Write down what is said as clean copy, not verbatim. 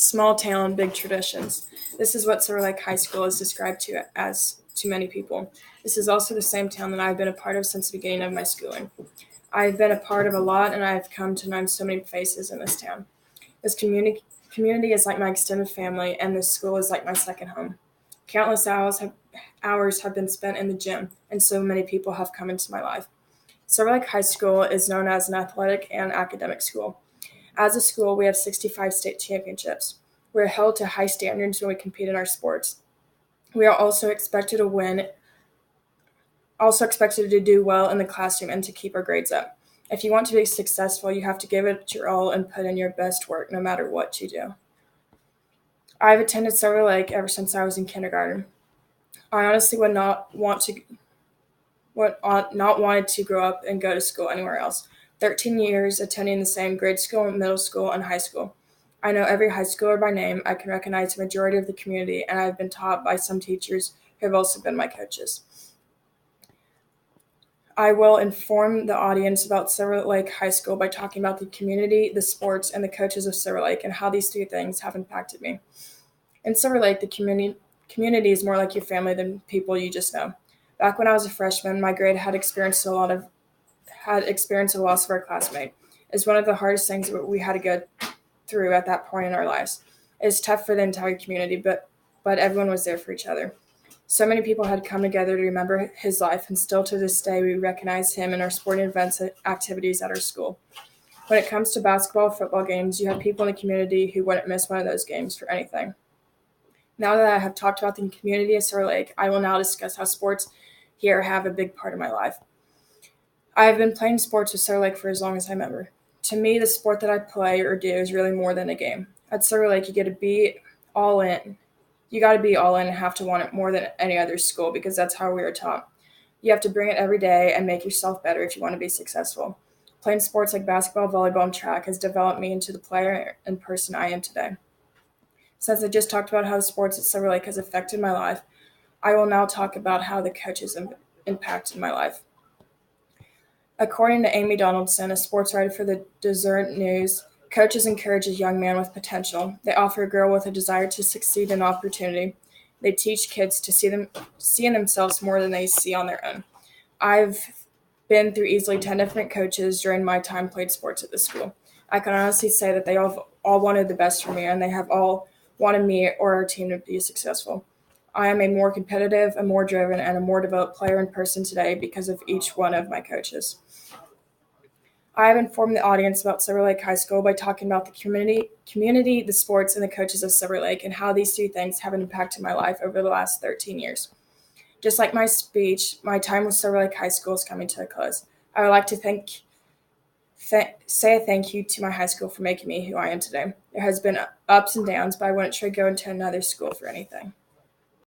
Small town, big traditions. This is what Silver Lake High School is described to many people. This is also the same town that I've been a part of since the beginning of my schooling. I've been a part of a lot, and I've come to know so many faces in this town. This community is like my extended family, and this school is like my second home. Countless hours have been spent in the gym, and so many people have come into my life. Silver Lake High School is known as an athletic and academic school. As a school, we have 65 state championships. We're held to high standards when we compete in our sports. We are also expected to do well in the classroom and to keep our grades up. If you want to be successful, you have to give it your all and put in your best work no matter what you do. I've attended Silver Lake ever since I was in kindergarten. I honestly not wanted to grow up and go to school anywhere else. 13 years attending the same grade school, middle school, and high school. I know every high schooler by name. I can recognize the majority of the community, and I've been taught by some teachers who have also been my coaches. I will inform the audience about Silver Lake High School by talking about the community, the sports, and the coaches of Silver Lake and how these three things have impacted me. In Silver Lake, the community is more like your family than people you just know. Back when I was a freshman, my grade had experienced a loss of our classmate. It's one of the hardest things that we had to go through at that point in our lives. It's tough for the entire community, but everyone was there for each other. So many people had come together to remember his life, and still to this day we recognize him in our sporting events and activities at our school. When it comes to basketball, football games, you have people in the community who wouldn't miss one of those games for anything. Now that I have talked about the community of Silver Lake, I will now discuss how sports here have a big part of my life. I have been playing sports with Silver Lake for as long as I remember. To me, the sport that I play or do is really more than a game. At Silver Lake, you get to be all in. You got to be all in and have to want it more than any other school because that's how we are taught. You have to bring it every day and make yourself better if you want to be successful. Playing sports like basketball, volleyball, and track has developed me into the player and person I am today. Since I just talked about how the sports at Silver Lake has affected my life, I will now talk about how the coaches impacted my life. According to Amy Donaldson, a sports writer for the Desert News, coaches encourage a young man with potential. They offer a girl with a desire to succeed an opportunity. They teach kids to see in themselves more than they see on their own. I've been through easily 10 different coaches during my time played sports at this school. I can honestly say that they all wanted the best for me, and they have all wanted me or our team to be successful. I am a more competitive, a more driven, and a more developed player and person today because of each one of my coaches. I have informed the audience about Silver Lake High School by talking about the community, the sports, and the coaches of Silver Lake and how these three things have impacted my life over the last 13 years. Just like my speech, my time with Silver Lake High School is coming to a close. I would like to say a thank you to my high school for making me who I am today. There has been ups and downs, but I wouldn't trade going to another school for anything.